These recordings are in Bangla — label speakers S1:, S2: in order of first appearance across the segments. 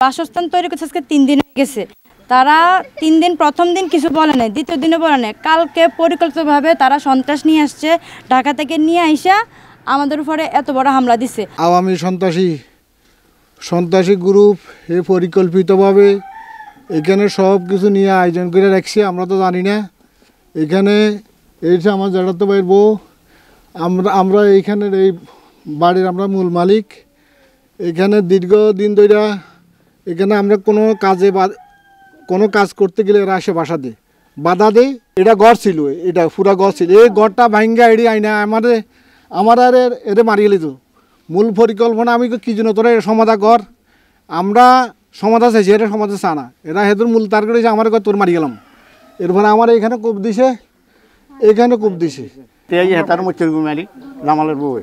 S1: বাসস্থান তৈরি করছে আজকে 3 দিন হয়ে গেছে। তারা 3 দিন প্রথম দিন কিছু বলে নাই, দ্বিতীয় দিনে বলে নাই, কালকে পরিকল্পিতভাবে তারা সন্ত্রাস নিয়ে আসছে, ঢাকা থেকে নিয়ে আইসা আমাদের উপরে এত বড় হামলা দিছে।
S2: আওয়ামী সন্ত্রাসী গ্রুপ এ পরিকল্পিতভাবে এখানে সব কিছু নিয়ে আয়োজন করে রাখছে, আমরা তো জানি না। এখানে এইটা আমার জ্যাঠাতো ভাইয়ের বউ, আমরা এইখানের এই বাড়ির আমরা মূল মালিক। এখানে দীর্ঘদিন ধরে এখানে আমরা কোনো কাজ করতে গেলে এরা আসে বাধা দেয়। এটা ঘর ছিল, এটা পুরা ঘর ছিল, এই ঘরটা ভাঙ্গা এড়ি আইনা আমার আর এরে মারিয়ে লিত। মূল পরিকল্পনা আমি কি জন্য তোরা সমাধা কর, আমরা সমাধা চাইছি, এটা সমাধা চা না। এরা হেতুর মূল তার করেছে আমার ঘর তোর মারি গেলাম। এরপরে আমার এইখানে কূপ দিছে, এইখানে কূপ দিছে।
S3: হেতার মুচ্ছের মারি জামালের বউ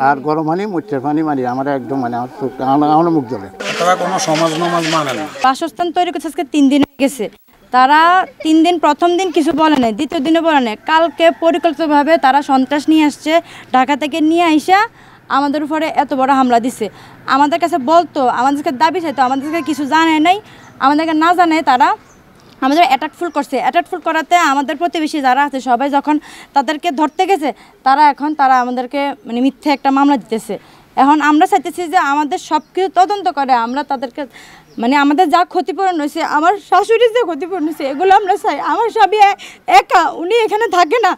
S3: আর গরম পানি মুচ্ছের পানি মারি আমার একদম মানে আমার মুখ জ্বলে।
S4: তারা কোনো সমাজ মানে না।
S1: বাসস্থান তৈরি করছে আজকে 3 দিন হয়ে গেছে। তারা 3 দিন প্রথম দিন কিছু বলে নাই, দ্বিতীয় দিনে বলে নাই, কালকে পরিকল্পিতভাবে তারা সন্ত্রাস নিয়ে আসছে, ঢাকা থেকে নিয়ে আইসা আমাদের উপরে এত বড় হামলা দিছে। আমাদের কাছে বলতো, আমাদেরকে দাবি চাইতো, আমাদেরকে কিছু জানায় নাই, আমাদেরকে না জানায় তারা আমাদের অ্যাটাকফুল করছে। অ্যাটাকফুল করাতে আমাদের প্রতিবেশী যারা আছে সবাই যখন তাদেরকে ধরতে গেছে, তারা আমাদেরকে মানে মিথ্যে একটা মামলা দিতেছে। এখন আমরা চাইতেছি যে আমাদের সব কিছু তদন্ত করে আমরা তাদেরকে মানে আমাদের যা ক্ষতিপূরণ হয়েছে, আমার শাশুড়ির যে ক্ষতিপূরণ হয়েছে, এগুলো আমরা চাই। আমার স্বামী একা, উনি এখানে থাকে না।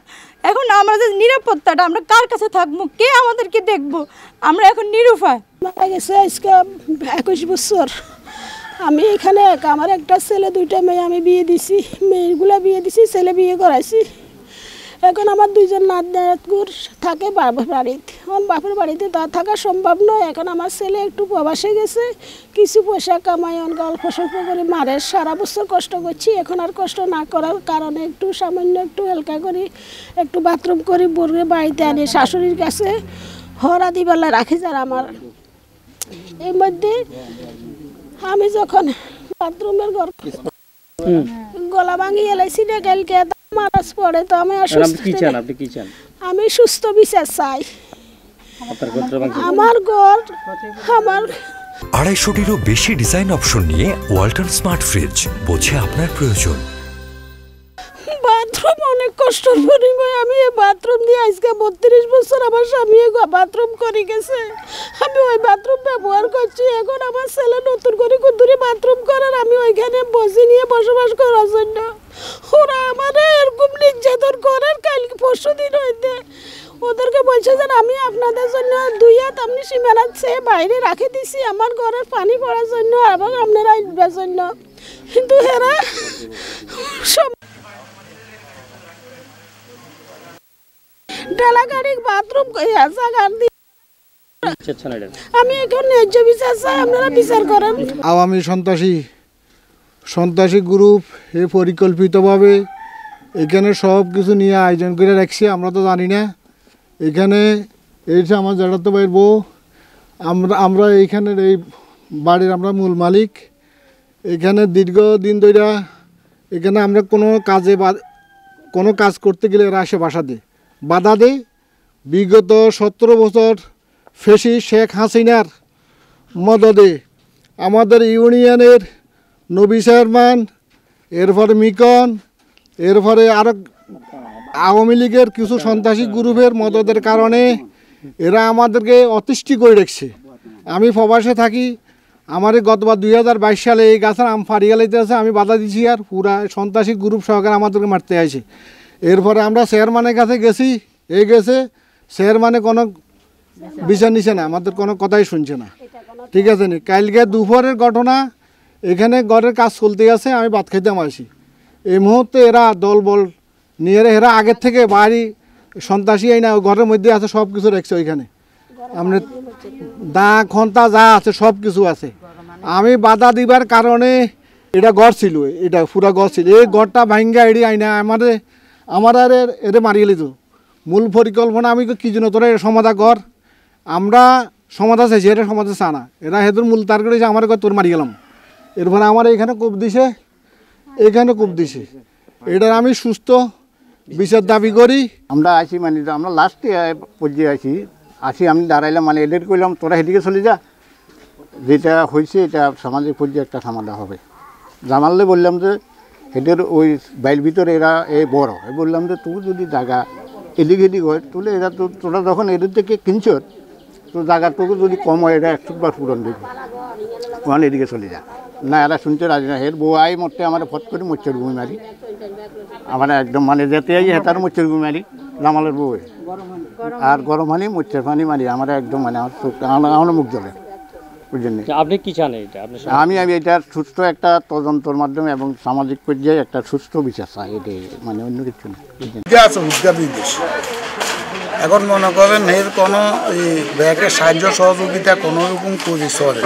S1: এখন আমাদের নিরাপত্তাটা আমরা কার কাছে থাকবো, কে আমাদেরকে দেখবো, আমরা এখন নিরুপায়।
S5: মারা গেছে আজকে 21 বছর। আমি এখানে একা, আমার একটা ছেলে, 2টা মেয়ে আমি বিয়ে দিছি, মেয়েগুলো বিয়ে দিছি, ছেলে বিয়ে করাইছি। এখন আমার 2জন নাতগুর থাকে বাপের বাড়িতে। আমার বাপের বাড়িতে তা থাকা সম্ভব নয়। এখন আমার ছেলে একটু প্রবাসে গেছে, কিছু পয়সা কামাই অল্প স্বল্প করে মারে। সারা বছর কষ্ট করছি, এখন আর কষ্ট না করার কারণে একটু সামান্য একটু হালকা করি, একটু বাথরুম করি, বউরে বাড়িতে আনি শাশুড়ির কাছে হরা দিবেলা রাখি। যারা আমার এর মধ্যে আমি যখন বাথরুমের ঘর গলা ভাঙিয়ে এলাইছি না কালকে, মারাজ পড়ে তো আমি আমি সুস্থ বিচার চাই। আমার ঘর আমার
S6: 250-টিরও বেশি ডিজাইন অপশন নিয়ে ওয়ালটন স্মার্ট ফ্রিজ, বোঝে আপনার প্রয়োজন।
S5: বাথরুম অনেক কষ্টের পরিমাণ। আমি এই বাথরুম দিয়ে আজকে 32 বছর আমার স্বামী বাথরুম করে গেছে, আমি ওই বাথরুম ব্যবহার করছি। এখন আমার ছেলে নতুন করে কুদুরি বাথরুম করার, আমি ওইখানে বসে নিয়ে বসবাস করার জন্য ওরা আমার এরকম নির্যাতন করার। কালকে পরশু দিন হইতে ওদেরকে বলছে যে আমি আপনাদের জন্য 2 হাত আপনি সীমানার চেয়ে বাইরে রাখে দিছি আমার ঘরের পানি পড়ার জন্য এবং আপনারা আসবার জন্য, কিন্তু এরা সব ডালাগাড়ি বাথরুম আমি এখন ন্যায্য বিচার চাই, আপনারা বিচার করেন।
S2: আওয়ামী সন্ত্রাসী গ্রুপ এ পরিকল্পিতভাবে এখানে সব কিছু নিয়ে আয়োজন করে রাখছে, আমরা তো জানি না। এখানে এইটা আমার জ্যাঠাতো ভাইয়ের বউ, আমরা এইখানের এই বাড়ির আমরা মূল মালিক। এখানে দীর্ঘদিন ধরে এখানে আমরা কোনো কাজ করতে গেলে এরা আসে বাধা দেয়। বিগত 17 বছর ফ্যাসিস্ট শেখ হাসিনার মদদে আমাদের ইউনিয়নের নবী চেয়ারম্যান, এরপরে মিকন, এরপরে আরও আওয়ামী লীগের কিছু সন্ত্রাসী গ্রুপের মদদের কারণে এরা আমাদেরকে অতিষ্ঠ করে রেখেছে। আমি প্রবাসে থাকি, আমার গতবার 2022 সালে এই গাছের আম ফারিয়ে লাইতে আছে, আমি বাধা দিছি, আর পুরা সন্ত্রাসী গ্রুপ সহকারে আমাদেরকে মারতে আসে। এরপরে আমরা চেয়ারম্যানের কাছে গেছি, গেছে চেয়ারম্যানে কোনো বিচার নিছে না, আমাদের কোনো কথাই শুনছে না, ঠিক আছে নি। কালকে দুপুরের ঘটনা, এখানে ঘরের কাজ চলতে আছে, আমি ভাত খেতে আসি, এই মুহূর্তে এরা দলবল নিয়ে এরা আগের থেকে বাড়ি সন্ত্রাসী না ঘরের মধ্যে আছে, সব কিছু রেখেছে ওইখানে, আপনার দা খন্তা যা আছে সব কিছু আছে। আমি বাধা দিবার কারণে, এটা ঘর ছিল, এটা পুরা ঘর ছিল, এই ঘরটা ভাঙ্গা এড়ি আইনা আমার আর এরে মারিয়ে লিত। মূল পরিকল্পনা আমি কি জন্য তোরা সমাধা কর, আমরা সমাধা চাইছি, এটা সমাধা চা না। এরা হেতুর মূল তার করেছে আমার ঘর তোর মারি গেলাম। এরপরে আমার এইখানে কূপ দিছে, এইখানে কূপ দিছে। এটার আমি সুস্থ বিচার দাবি করি।
S3: আমরা আসি মানে আমরা লাস্টে পর্যায়ে আসি আমি দাঁড়াইলাম, মানে এদের কইলাম তোরা সেদিকে চলে যা, যেটা হয়েছে এটা সামাজিক পর্যায়ে একটা সমাধান হবে। জামাললে বললাম যে এদের ওই বাইর ভিতরে এরা বড় বললাম যে তুই যদি জায়গা এদিক এদিক হয় তুলে এরা তো তোরা যখন এদের থেকে কিনছ তো জায়গাটুকু যদি কম হয় এটা 100বার পূরণ দিবি, ওখানে এদিকে চলে যা। না এরা শুনতে রাজি না। এর বউ আই মরতে আমার ফট করে মোচ্চের ঘুমি মারি, আমার একদম মানে যেতে আই হেতার মোচ্চের ঘুমি মারি জামালের বউ, আর গরম পানি মোচ্চের পানি মারি আমার একদম মানে আমার চোখ আমার মুখ জ্বলে। বুঝলেন?
S7: আপনি কি চান এটা?
S3: আমি এটার সুস্থ একটা তদন্তর মাধ্যমে এবং সামাজিক পর্যায়ে একটা সুস্থ বিচার চাই, এটাই মানে অন্য কিছু না।
S4: আছে উদ্গার নির্দেশ। এখন মনে করেন এর কোনো ব্যাংকের সাহায্য সহযোগিতা কোনো রকম করি সরে।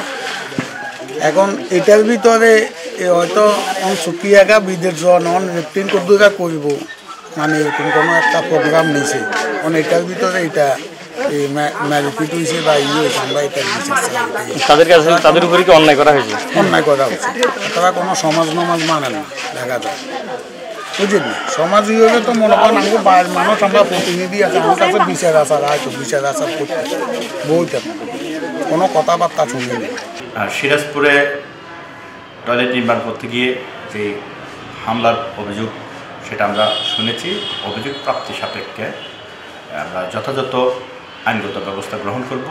S4: এখন এটার ভিতরে হয়তো সুকিয়াগা বিদেশ নন রেফটিং কদ্দুরা করব, মানে এরকম কোনো একটা প্রোগ্রাম নিয়েছে। কারণ এটার ভিতরে এটা ম্যারিপিট হয়েছে বা হয়েছে, আমরা এটার বিচার চাই।
S7: তাদের কাছে তাদের উপরে কি অন্যায় করা হয়েছে?
S4: অন্যায় করা হচ্ছে। তারা কোনো সমাজ নমাজ মানে না, দেখা যায়। বুঝলি সমাজ হিসেবে তো মনে করেন আমাকে বাইরের মানুষ আমরা প্রতিনিধি আছে, আমার কাছে বিচার আচার হয়তো বিচার আচার করতে বলতে কোনো কথাবার্তা শুনিনি।
S8: সিরাজপুরে টয়লেট নির্মাণ করতে গিয়ে যে হামলার অভিযোগ সেটা আমরা শুনেছি। অভিযোগ প্রাপ্তি সাপেক্ষে আমরা যথাযথ আইনগত ব্যবস্থা গ্রহণ করব।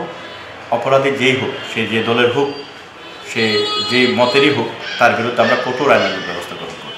S8: অপরাধী যেই হোক, সে যে দলের হোক, সে যে মতেরই হোক, তার বিরুদ্ধে আমরা কঠোর আইনানুগ ব্যবস্থা